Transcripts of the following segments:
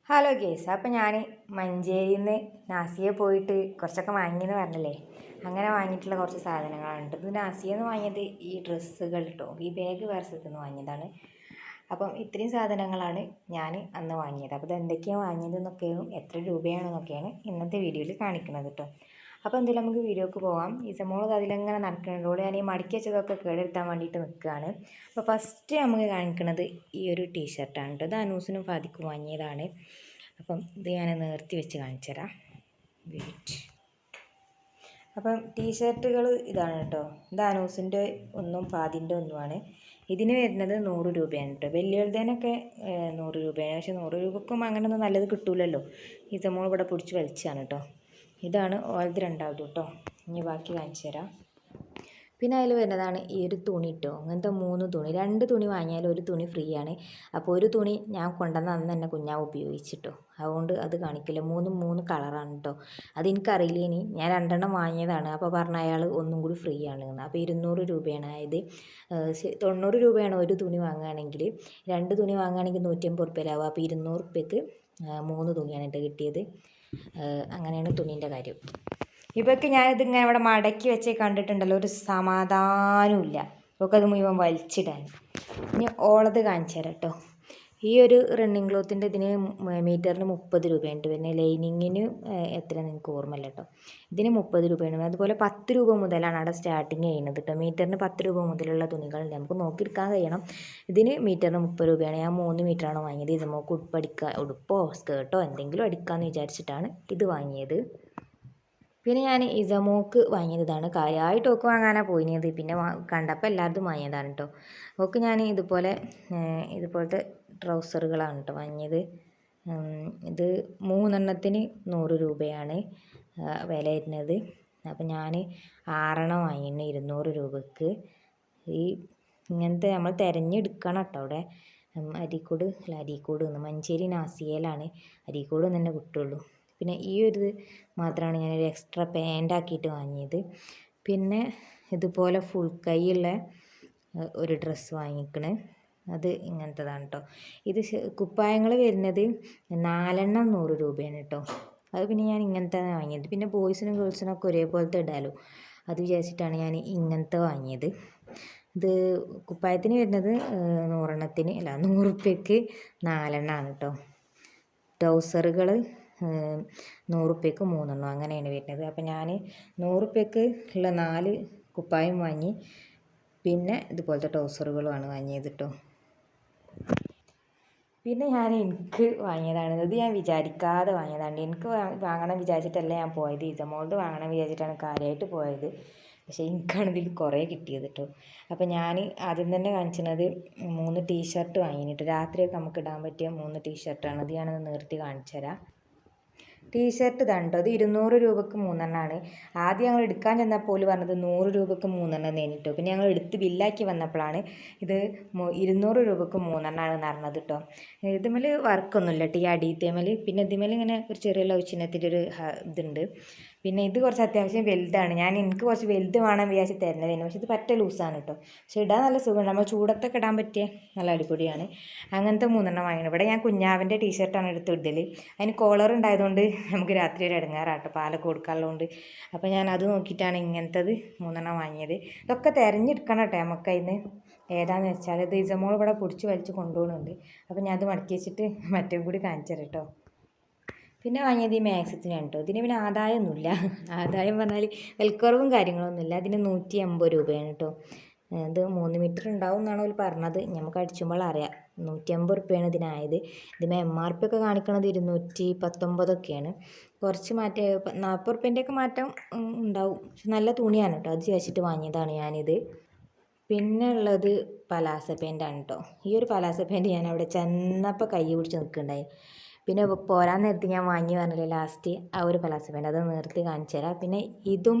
Hello guys, അപ്പോൾ ഞാൻ മഞ്ചേരിയിൽ നിന്ന് നാസിയെ പോയിട്ട് കുറച്ചൊക്കെ വാങ്ങിയെന്ന് പറഞ്ഞില്ലേ. അങ്ങനെ വാങ്ങിയിട്ടുള്ള കുറച്ച് സാധനങ്ങളുണ്ട്. ഇത് നാസിയെന്ന് വാങ്ങിയത് ഈ ഡ്രസ്സുകൾ കേട്ടോ, ഈ ബാഗ് വേറെ സ്ഥലത്ത് നിന്ന് വാങ്ങിയതാണ്. അപ്പം ഇത്രയും സാധനങ്ങളാണ് ഞാൻ അന്ന് വാങ്ങിയത്. അപ്പോൾ ഇത് എന്തൊക്കെയാണ് വാങ്ങിയതെന്നൊക്കെയും എത്ര രൂപയാണെന്നൊക്കെയാണ് ഇന്നത്തെ വീഡിയോയിൽ കാണിക്കുന്നത് കേട്ടോ. അപ്പോൾ എന്തായാലും നമുക്ക് വീഡിയോക്ക് പോകാം. ഈ സമോള് അതിലെങ്ങനെ നടക്കുന്നുണ്ടോളൂ. ഞാൻ ഈ മടക്കി വെച്ചതൊക്കെ കേടെടുത്താൻ വേണ്ടിയിട്ട് നിൽക്കുകയാണ്. അപ്പോൾ ഫസ്റ്റ് നമുക്ക് കാണിക്കുന്നത് ഈ ഒരു ടീഷർട്ടാണ് കേട്ടോ. ഇത് അനൂസിനും ഫാദിക്കും വാങ്ങിയതാണ്. അപ്പം ഇത് ഞാൻ നിർത്തി വെച്ച് കാണിച്ചു തരാം. വെയിറ്റ്. അപ്പം ടീഷർട്ടുകൾ ഇതാണ് കേട്ടോ. ഇത് അനൂസിൻ്റെ ഒന്നും ഫാദിൻ്റെ ഒന്നുമാണ്. ഇതിന് വരുന്നത് 100 രൂപയാണ് കേട്ടോ. വലിയതിനൊക്കെ 100 രൂപയാണ്. പക്ഷേ 100 രൂപക്കും അങ്ങനെയൊന്നും നല്ലത് കിട്ടൂലല്ലോ. ഈ സമോൾ ഇവിടെ പിടിച്ച് വലിച്ചാണ് കേട്ടോ. ഇതാണ് ഓൾത് രണ്ടാമത് കേട്ടോ. ഇനി ബാക്കി കാണിച്ചു തരാം. പിന്നെ അതിൽ വരുന്നതാണ് ഈ ഒരു തുണി കേട്ടോ. അങ്ങനത്തെ 3 തുണി, 2 തുണി വാങ്ങിയാൽ ഒരു തുണി ഫ്രീ ആണ്. അപ്പോൾ ഒരു തുണി ഞാൻ കൊണ്ടുവന്ന അന്ന് തന്നെ കുഞ്ഞാവ് ഉപയോഗിച്ചിട്ടോ, അതുകൊണ്ട് അത് കാണിക്കില്ല. 3 കളറാണ് കേട്ടോ. അതെനിക്കറിയില്ല. ഇനി ഞാൻ 2 വാങ്ങിയതാണ്. അപ്പോൾ പറഞ്ഞ അയാൾ ഒന്നും കൂടി ഫ്രീ ആണ്. അപ്പോൾ 200 രൂപയാണ് ആയത്. 90 രൂപയാണ് ഒരു തുണി വാങ്ങുകയാണെങ്കിൽ. 2 തുണി വാങ്ങുകയാണെങ്കിൽ 150 റുപ്യയിലാവും. അപ്പോൾ 200 റുപ്യക്ക് 3 തുണിയാണ് കേട്ടോ കിട്ടിയത്. അങ്ങനെയാണ് തുണീൻ്റെ കാര്യം. ഇവർക്ക് ഞാനിതിങ്ങനെ ഇവിടെ മടക്കി വെച്ചേ കണ്ടിട്ടുണ്ടല്ലോ, ഒരു സമാധാനമില്ല. ഇവർക്ക് അത് മുഴുവൻ വലിച്ചിടാൻ. ഇനി ഓളത് കാണിച്ചു തരാം കേട്ടോ. ഈ ഒരു റണ്ണിങ് ക്ലോത്തിൻ്റെ ഇതിന് മീറ്ററിന് 30 രൂപയുണ്ട്. പിന്നെ ലൈനിങ്ങിന് എത്രയാണെന്ന് എനിക്ക് ഓർമ്മയില്ല കേട്ടോ. ഇതിന് 30 രൂപയാണ്. അതുപോലെ 10 രൂപ മുതലാണ് അവിടെ സ്റ്റാർട്ടിങ് ചെയ്യുന്നത് കേട്ടോ. മീറ്ററിന് 10 രൂപ മുതലുള്ള തുണികളുണ്ട്. നമുക്ക് നോക്കിയെടുക്കാൻ കഴിയണം. ഇതിന് മീറ്ററിന് 30 രൂപയാണ്. ഞാൻ 3 മീറ്ററാണ് വാങ്ങിയത്. ഇത് നമുക്ക് ഉടുപ്പോ സ്കേർട്ടോ എന്തെങ്കിലും അടിക്കാമെന്ന് വിചാരിച്ചിട്ടാണ് ഇത് വാങ്ങിയത്. പിന്നെ ഞാൻ ഇസമോക്ക് വാങ്ങിയതാണ്. കാര്യമായിട്ട് ഓക്ക് വാങ്ങാനാണ് പോയിനത്. പിന്നെ കണ്ടപ്പോൾ എല്ലാവരും വാങ്ങിയതാണ് കേട്ടോ. ഓക്ക് ഞാൻ ഇതുപോലത്തെ ട്രൗസറുകളാണ് കേട്ടോ വാങ്ങിയത്. ഇത് 3 100 രൂപയാണ് വില വരുന്നത്. അപ്പം ഞാൻ 6 വാങ്ങിയിരുന്നു 200 രൂപക്ക്. ഈ ഇങ്ങനത്തെ നമ്മൾ തിരഞ്ഞെടുക്കണം കേട്ടോ. അവിടെ അരീക്കോട് മഞ്ചേരി നാസിയയിലാണ്. അരീക്കോട് തന്നെ കിട്ടുള്ളൂ. പിന്നെ ഈ ഒരു മാത്രമാണ് ഞാനൊരു എക്സ്ട്രാ പാൻ്റാക്കിയിട്ട് വാങ്ങിയത്. പിന്നെ ഇതുപോലെ ഫുൾ കൈയുള്ള ഒരു ഡ്രസ്സ് വാങ്ങിക്കണേ. അത് ഇങ്ങനത്തതാണ് കേട്ടോ. ഇത് കുപ്പായങ്ങൾ വരുന്നത് 4 100 രൂപയാണ് കേട്ടോ. അത് പിന്നെ ഞാൻ ഇങ്ങനത്തെ വാങ്ങിയത്. പിന്നെ ബോയ്സിനും ഗേൾസിനും ഒക്കെ ഒരേപോലത്തെ ഇടാലോ, അത് വിചാരിച്ചിട്ടാണ് ഞാൻ ഇങ്ങനത്തെ വാങ്ങിയത്. ഇത് കുപ്പായത്തിന് വരുന്നത് 100 റുപ്യക്ക് 4 കേട്ടോ. ട്രൗസറുകൾ 100 റുപ്യക്ക് 3 അങ്ങനെയാണ് വരുന്നത്. അപ്പം ഞാൻ 100 റുപ്യക്ക് ഉള്ള 4 കുപ്പായം വാങ്ങി. പിന്നെ ഇതുപോലത്തെ ട്രൗസറുകളുമാണ് വാങ്ങിയത് കേട്ടോ. പിന്നെ എനിക്ക് വാങ്ങിയതാണ്. ഇത് ഞാൻ വിചാരിക്കാതെ വാങ്ങിയതാണ്. എനിക്ക് വാങ്ങണം വിചാരിച്ചിട്ടല്ല ഞാൻ പോയത്. ഇസമോൾത് വാങ്ങണം വിചാരിച്ചിട്ടാണ് കാര്യമായിട്ട് പോയത്. പക്ഷേ എനിക്കാണിതിൽ കുറേ കിട്ടിയത് കേട്ടോ. അപ്പോൾ ഞാൻ ആദ്യം തന്നെ കാണിച്ചത് 3 ടീഷർട്ട് വാങ്ങിയിട്ട് രാത്രിയൊക്കെ നമുക്ക് ഇടാൻ പറ്റിയ 3 ടീഷർട്ടാണ്. അത് ഞാനത് നിർത്തി കാണിച്ചു തരാം. ടീഷർട്ട് ഇതാണ്ടോ. ഇത് 200 രൂപക്ക് 3 ആദ്യം ഞങ്ങൾ എടുക്കാൻ ചെന്നപ്പോൾ പറഞ്ഞത് 100 രൂപക്ക് 3 നേരിട്ടോ. പിന്നെ ഞങ്ങൾ എടുത്ത് ബില്ലാക്കി വന്നപ്പോഴാണ് ഇത് 200 രൂപക്ക് 3 പറഞ്ഞത് കേട്ടോ. ഇതുമേൽ വർക്കൊന്നുമില്ല ഈ അടിയത്തേമേൽ. പിന്നെ ഇതുമേൽ ഇങ്ങനെ ഒരു ചെറിയ ലവ് ചിഹ്നത്തിൻ്റെ ഒരു ഇതുണ്ട്. പിന്നെ ഇത് കുറച്ച് അത്യാവശ്യം വലുതാണ്. എനിക്ക് കുറച്ച് വലുത് വേണം വിചാരിച്ച് തരുന്നതിന്. പക്ഷേ ഇത് പറ്റ ലൂസാണ് കേട്ടോ. പക്ഷേ ഇടാൻ നല്ല സുഖമുണ്ട്. നമ്മൾ ചൂടത്തൊക്കെ ഇടാൻ പറ്റിയ നല്ല അടിപൊളിയാണ്. അങ്ങനത്തെ 3 വാങ്ങിയത്. ഇവിടെ ഞാൻ കുഞ്ഞാവിൻ്റെ ടീഷർട്ടാണ് എടുത്ത് ഇടൽ. അതിന് കോളർ ഉണ്ടായതുകൊണ്ട് നമുക്ക് രാത്രി ഒരു ഇടങ്ങാറാട്ടോ, പാലൊക്കെ കൊടുക്കാനുള്ളതുകൊണ്ട്. അപ്പോൾ ഞാൻ അത് നോക്കിയിട്ടാണ് ഇങ്ങനത്തത് 3 വാങ്ങിയത്. ഇതൊക്കെ തിരഞ്ഞെടുക്കണം കേട്ടോ നമുക്ക്. അതിന് ഏതാണെന്ന് വെച്ചാൽ ഇത് ഇസമോൾ ഇവിടെ പിടിച്ച് വലിച്ച് കൊണ്ടുപോകുന്നുണ്ട്. അപ്പോൾ ഞാൻ അത് മടക്കി വെച്ചിട്ട് മറ്റേ കൂടി കാണിച്ചു തരാം കേട്ടോ. പിന്നെ വാങ്ങിയത് ഈ മാക്സിത്തിനാണ് കേട്ടോ. ഇതിന് പിന്നെ ആദായമൊന്നുമില്ല. ആദായം പറഞ്ഞാൽ വിലക്കുറവും കാര്യങ്ങളൊന്നുമില്ല. അതിന് 150 രൂപയാണ് കേട്ടോ. ഇത് 3 മീറ്റർ ഉണ്ടാവും എന്നാണ് അവർ പറഞ്ഞത്. നമുക്ക് അടിച്ചുമ്പോൾ അറിയാം. 150 റുപ്യയാണ് ഇതിനായത്. ഇതിന് MRP ഒക്കെ കാണിക്കുന്നത് 219 കുറച്ച് മാറ്റം 40 റുപ്യൻ്റെയൊക്കെ മാറ്റം ഉണ്ടാവും. പക്ഷെ നല്ല തുണിയാണ് കേട്ടോ. അത് ചോദിച്ചിട്ട് വാങ്ങിയതാണ് ഞാനിത്. പിന്നെ ഉള്ളത് പലാസ പാൻ്റാണ് കേട്ടോ. ഈ ഒരു പലാസ പാൻറ്റ് ഞാൻ അവിടെ ചെന്നപ്പോൾ കൈ പിടിച്ച് നിൽക്കുന്നുണ്ടായി. പിന്നെ പോരാൻ നേരത്ത് ഞാൻ വാങ്ങി പറഞ്ഞില്ലേ ലാസ്റ്റ് ആ ഒരു പലാസ പാൻറ്റ്, അത് നിർത്തി കാണിച്ചു തരാം. പിന്നെ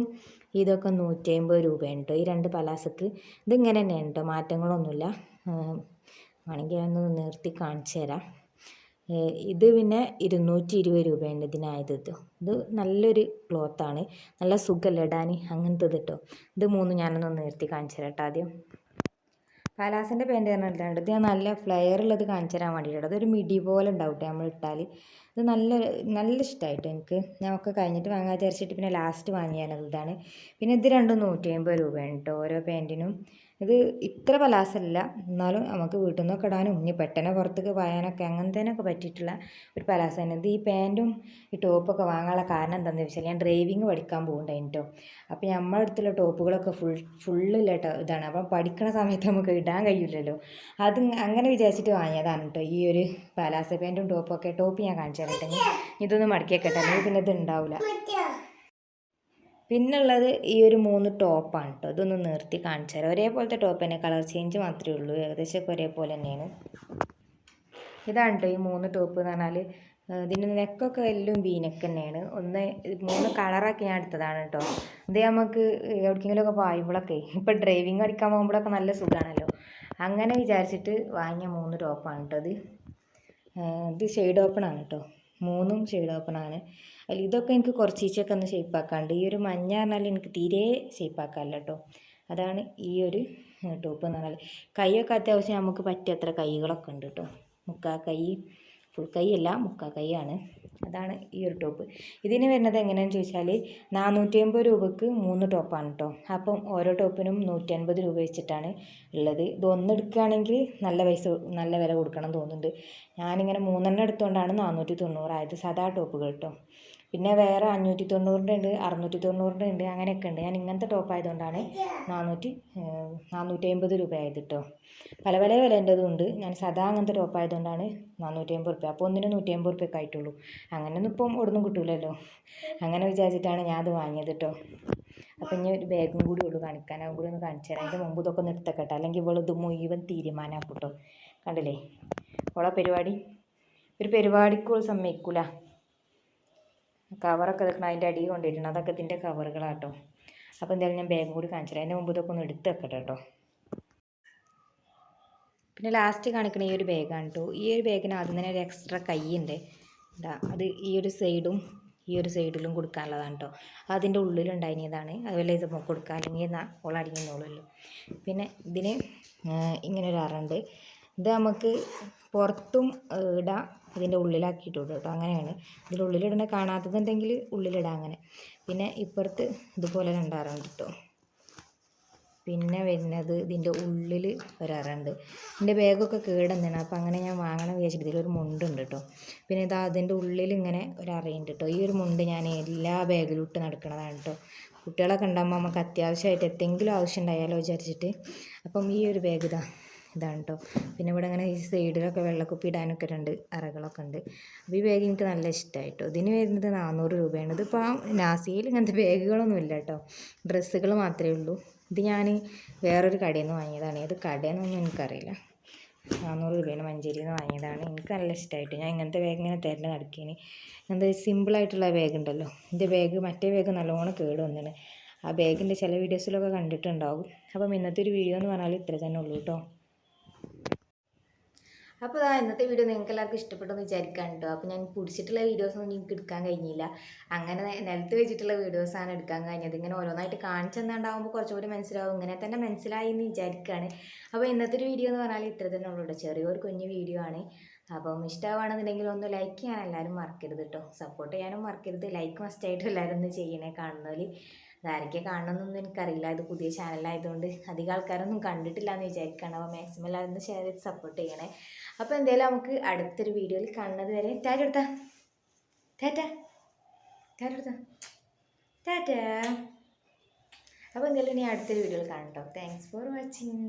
ഇതൊക്കെ 150 രൂപയാണ് കേട്ടോ. ഈ 2 പലാസക്ക്. ഇതിങ്ങനെ തന്നെയാണ് കേട്ടോ, മാറ്റങ്ങളൊന്നുമില്ല. വേണമെങ്കിൽ ഞാനൊന്ന് നിർത്തി കാണിച്ചു തരാം. ഇത് പിന്നെ 220 രൂപയുണ്ട് ഇതിനായത്. ഇത് നല്ലൊരു ക്ലോത്താണ്, നല്ല സുഖമല്ല ഇടാൻ. അങ്ങനത്തത് കേട്ടോ. ഇത് 3 ഞാനൊന്ന് നിർത്തി കാണിച്ചു തരാം കേട്ടോ ആദ്യം. പലാസിൻ്റെ പാൻറ്റ് പറഞ്ഞിട്ടുണ്ട്. ഇത് ഞാൻ നല്ല ഫ്ലെയർ ഉള്ളത് കാണിച്ചു തരാൻ വേണ്ടിയിട്ടുണ്ട്. അതൊരു മിഡി പോലെ ഉണ്ടാവും നമ്മൾ ഇട്ടാൽ. ഇത് നല്ല നല്ല ഇഷ്ടമായിട്ട് എനിക്ക്. ഞാൻ ഒക്കെ കഴിഞ്ഞിട്ട് വാങ്ങാൻ വിചാരിച്ചിട്ട് പിന്നെ ലാസ്റ്റ് വാങ്ങിയാണത് ഇതാണ്. പിന്നെ ഇത് രണ്ടും 150 രൂപയാണ് കേട്ടോ ഓരോ പാൻറ്റിനും. ഇത് ഇത്ര പലാസല്ല, എന്നാലും നമുക്ക് വീട്ടിൽ നിന്നൊക്കെ ഇടാനും ഇനി പെട്ടെന്ന് പുറത്തേക്ക് പോയാനൊക്കെ അങ്ങനത്തേനൊക്കെ പറ്റിയിട്ടുള്ള ഒരു പലാസ തന്നെ. ഇത് ഈ പാൻറ്റും ഈ ടോപ്പൊക്കെ വാങ്ങാനുള്ള കാരണം എന്താണെന്ന് വെച്ചാൽ ഞാൻ ഡ്രൈവിങ് പഠിക്കാൻ പോകുന്നുണ്ടായിരുന്നു കേട്ടോ. അപ്പോൾ നമ്മുടെ അടുത്തുള്ള ടോപ്പുകളൊക്കെ ഫുള്ളില്ല കേട്ടോ ഇതാണ്. അപ്പം പഠിക്കുന്ന സമയത്ത് നമുക്ക് ഇടാൻ കഴിയില്ലല്ലോ. അത് അങ്ങനെ വിചാരിച്ചിട്ട് വാങ്ങിയതാണ് കേട്ടോ ഈ ഒരു പലാസ പാൻറ്റും ടോപ്പൊക്കെ. ടോപ്പ് ഞാൻ കാണിച്ചു തരട്ടെ, ഇതൊന്ന് മടക്കിയൊക്കെ അല്ലെങ്കിൽ പിന്നെ ഇത് ഉണ്ടാവില്ല. പിന്നുള്ളത് ഈ ഒരു 3 ടോപ്പാണ് കേട്ടോ. ഇതൊന്ന് നിർത്തി കാണിച്ചു തരാം. ഒരേപോലത്തെ ടോപ്പ് തന്നെ, കളർ ചേഞ്ച് മാത്രമേ ഉള്ളൂ. ഏകദേശമൊക്കെ ഒരേപോലെ തന്നെയാണ്. ഇതാണ് കേട്ടോ ഈ 3 ടോപ്പ് എന്ന് പറഞ്ഞാൽ. ഇതിൻ്റെ നെക്കൊക്കെ എല്ലാം വീനെക്ക് തന്നെയാണ്. 3 കളറൊക്കെ ഞാൻ എടുത്തതാണ് കേട്ടോ. ഇത് നമുക്ക് എവിടേക്കെങ്കിലുമൊക്കെ പായുമ്പോഴൊക്കെ, ഇപ്പോൾ ഡ്രൈവിങ് അടിക്കാൻ പോകുമ്പോഴൊക്കെ നല്ല സുഖമാണല്ലോ. അങ്ങനെ വിചാരിച്ചിട്ട് വാങ്ങിയ 3 ടോപ്പാണ് കേട്ടോ ഇത്. ഇത് ഷെയ്ഡ് ഓപ്പണാണ് കേട്ടോ. 3ഉം ഷെയ്ഡ് ഓപ്പണാണ്. അതിൽ ഇതൊക്കെ എനിക്ക് കുറച്ച് ഈച്ചയൊക്കെ ഒന്ന് ഷേപ്പാക്കാണ്ട്. ഈ ഒരു മഞ്ഞ പറഞ്ഞാൽ എനിക്ക് തീരെ ഷേപ്പാക്കാമല്ലോ കേട്ടോ. അതാണ് ഈ ഒരു ടോപ്പ് എന്ന് പറഞ്ഞാൽ. കൈയൊക്കെ അത്യാവശ്യം നമുക്ക് പറ്റിയത്ര കൈകളൊക്കെ ഉണ്ട് കേട്ടോ. മുക്കാ കൈ, ഫുൾ കൈ അല്ല, മുക്കാ കൈയാണ്. അതാണ് ഈ ഒരു ടോപ്പ്. ഇതിന് വരുന്നത് എങ്ങനെയാണെന്ന് ചോദിച്ചാൽ 450 രൂപക്ക് 3 ടോപ്പാണ് കേട്ടോ. അപ്പം ഓരോ ടോപ്പിനും 150 രൂപ വെച്ചിട്ടാണ് ഉള്ളത്. ഇത് ഒന്നെടുക്കുകയാണെങ്കിൽ നല്ല വില കൊടുക്കണം തോന്നുന്നുണ്ട്. ഞാനിങ്ങനെ 3 എടുത്തുകൊണ്ടാണ് 490 ആയത്. സാധാ ടോപ്പുകൾ കേട്ടോ. പിന്നെ വേറെ 590 ഉണ്ട്, 690 ഉണ്ട്, അങ്ങനെയൊക്കെ ഉണ്ട്. ഞാൻ ഇങ്ങനത്തെ ടോപ്പ് ആയതുകൊണ്ടാണ് 450 രൂപ ആയത് കേട്ടോ. പല പല വിലേൻ്റെതും ഉണ്ട്. ഞാൻ സാധാ അങ്ങനത്തെ ടോപ്പ് ആയതുകൊണ്ടാണ് 450 രൂപ. അപ്പോൾ ഒന്നിന് 150 രൂപയൊക്കെ ആയിട്ടുള്ളൂ. അങ്ങനെയൊന്നും ഇപ്പം ഒന്നും കിട്ടൂലല്ലോ. അങ്ങനെ വിചാരിച്ചിട്ടാണ് ഞാൻ അത് വാങ്ങിയത് കേട്ടോ. അപ്പം ഇനി ഒരു ബാഗും കൂടി ഉള്ളൂ കാണിക്കാൻ. അതും കൂടി ഒന്ന് കാണിച്ചു തരാം. അതിൻ്റെ മുമ്പ് ഇതൊക്കെ ഒന്ന് എടുത്തേക്കട്ടെ, അല്ലെങ്കിൽ ഇവളിത് മുഴുവൻ തീരുമാനമാക്കും കേട്ടോ. കണ്ടില്ലേ ഓളെ പരിപാടി. ഒരു പരിപാടിക്ക് സമ്മതിക്കൂല. കവറൊക്കെ വെക്കണം, അതിൻ്റെ അടിയിൽ കൊണ്ടിട്ടുണ്ട്. അതൊക്കെ ഇതിൻ്റെ കവറുകളാട്ടോ. അപ്പോൾ എന്തായാലും ഞാൻ ബാഗും കൂടി കാണിച്ചു തരാം. അതിൻ്റെ മുമ്പ് ഇതൊക്കെ ഒന്ന് എടുത്ത് വെക്കട്ടെ കേട്ടോ. പിന്നെ ലാസ്റ്റ് കാണിക്കണ ഈ ഒരു ബാഗാണ് കേട്ടോ. ഈ ഒരു ബാഗിന് ആദ്യം തന്നെ ഒരു എക്സ്ട്രാ കൈയുണ്ട്. അത് ഈ ഒരു സൈഡും ഈ ഒരു സൈഡിലും കൊടുക്കാനുള്ളതാണ് കേട്ടോ. അതിൻ്റെ ഉള്ളിലുണ്ടായിരുന്നതാണ്. അതുപോലെ ഇത് കൊടുക്കുക, അല്ലെങ്കിൽ ഓളടങ്ങിയെന്നുള്ളൂ. പിന്നെ ഇതിന് ഇങ്ങനെ ഒരു അറുണ്ട്. ഇത് നമുക്ക് പുറത്തും ഇടാം, ഇതിൻ്റെ ഉള്ളിലാക്കിയിട്ടുണ്ട് കേട്ടോ. അങ്ങനെയാണ്. ഇതിൻ്റെ ഉള്ളിലിടുന്ന കാണാത്തതുണ്ടെങ്കിൽ ഉള്ളിലിടാം അങ്ങനെ. പിന്നെ ഇപ്പുറത്ത് ഇതുപോലെ 2 അറുണ്ട് കേട്ടോ. പിന്നെ വരുന്നത് ഇതിൻ്റെ ഉള്ളിൽ ഒരറുണ്ട്. എൻ്റെ ബാഗൊക്കെ കേടുന്നതാണ്. അപ്പോൾ അങ്ങനെ ഞാൻ വാങ്ങണം വിചാരിച്ചിട്ട് ഇതിലൊരു മുണ്ടുണ്ട് കേട്ടോ. പിന്നെ ഇതാ അതിൻ്റെ ഉള്ളിൽ ഇങ്ങനെ ഒരറയുണ്ട് കേട്ടോ. ഈ ഒരു മുണ്ട് ഞാൻ എല്ലാ ബാഗിലും ഇട്ട് നടക്കുന്നതാണ് കേട്ടോ. കുട്ടികളൊക്കെ ഉണ്ടാകുമ്പോൾ നമുക്ക് അത്യാവശ്യമായിട്ട് എന്തെങ്കിലും ആവശ്യം ഉണ്ടായാലോ വിചാരിച്ചിട്ട്. അപ്പം ഈ ഒരു ബാഗ് ഇതാണ് കേട്ടോ. പിന്നെ ഇവിടെ ഇങ്ങനെ ഈ സൈഡിലൊക്കെ വെള്ളക്കുപ്പി ഇടാനൊക്കെ 2 അറകളൊക്കെ ഉണ്ട്. അപ്പോൾ ഈ ബാഗ് എനിക്ക് നല്ല ഇഷ്ടമായിട്ടോ. ഇതിന് വരുന്നത് 400 രൂപയാണ്. ഇതിപ്പോൾ നാസിയിൽ ഇങ്ങനത്തെ ബാഗുകളൊന്നും ഇല്ല കേട്ടോ. ഡ്രസ്സുകൾ മാത്രമേ ഉള്ളൂ. ഇത് ഞാൻ വേറൊരു കടയിൽ നിന്ന് വാങ്ങിയതാണ്. ഏത് കടയെന്നൊന്നും എനിക്കറിയില്ല. 400 രൂപയാണ്, മഞ്ചേരിയിൽ നിന്ന് വാങ്ങിയതാണ്. എനിക്ക് നല്ല ഇഷ്ടമായിട്ട്. ഞാൻ ഇങ്ങനത്തെ ബാഗ് ഇങ്ങനെ തരേണ്ട നടക്കേന്. ഇങ്ങനത്തെ സിമ്പിളായിട്ടുള്ള ബാഗ് ഉണ്ടല്ലോ. എൻ്റെ ബാഗ് മറ്റേ ബാഗ് നല്ലോണം കേട് വന്നിന്. ആ ബാഗിൻ്റെ ചില വീഡിയോസിലൊക്കെ കണ്ടിട്ടുണ്ടാവും. അപ്പം ഇന്നത്തെ ഒരു വീഡിയോ എന്ന് പറഞ്ഞാൽ ഇത്ര തന്നെ ഉള്ളൂ കേട്ടോ. അപ്പോൾ ഇന്നത്തെ വീഡിയോ നിങ്ങൾക്ക് എല്ലാവർക്കും ഇഷ്ടപ്പെട്ടെന്ന് വിചാരിക്കാൻ കേട്ടോ. അപ്പോൾ ഞാൻ പിടിച്ചിട്ടുള്ള വീഡിയോസൊന്നും എനിക്ക് എടുക്കാൻ കഴിഞ്ഞില്ല. അങ്ങനെ നിലത്ത് വെച്ചിട്ടുള്ള വീഡിയോസാണ് എടുക്കാൻ കഴിഞ്ഞത്. ഇങ്ങനെ ഓരോന്നായിട്ട് കാണിച്ചെന്നുണ്ടാകുമ്പോൾ കുറച്ചുകൂടി മനസ്സിലാവും. ഇങ്ങനെ തന്നെ മനസ്സിലായി എന്ന് വിചാരിക്കുകയാണ്. അപ്പോൾ ഇന്നത്തെ ഒരു വീഡിയോ എന്ന് പറഞ്ഞാൽ ഇത്ര തന്നെ ഉള്ളൂ കേട്ടോ. ചെറിയൊരു കുഞ്ഞു വീഡിയോ ആണ്. അപ്പം ഇഷ്ടമാണെന്നുണ്ടെങ്കിൽ ഒന്ന് ലൈക്ക് ചെയ്യാൻ എല്ലാവരും മറക്കരുത് കേട്ടോ. സപ്പോർട്ട് ചെയ്യാനും മറക്കരുത്. ലൈക്ക് മസ്റ്റായിട്ടും എല്ലാവരും ഒന്ന് ചെയ്യണേ. കാണുന്നവർ ഇതാരൊക്കെ കാണണമെന്നൊന്നും എനിക്കറിയില്ല. ഇത് പുതിയ ചാനലായതുകൊണ്ട് അധികം ആൾക്കാരൊന്നും കണ്ടിട്ടില്ല എന്ന് വിചാരിക്കുകയാണ്. അപ്പോൾ മാക്സിമം എല്ലാവരും ഒന്ന് ഷെയർ ചെയ്ത് സപ്പോർട്ട് ചെയ്യണേ. അപ്പോൾ എന്തായാലും നമുക്ക് അടുത്തൊരു വീഡിയോയിൽ കാണുന്നത് വരെ ടാറ്റ. അപ്പോൾ എന്തായാലും ഇനി അടുത്തൊരു വീഡിയോയിൽ കാണട്ടോ. Thanks for watching.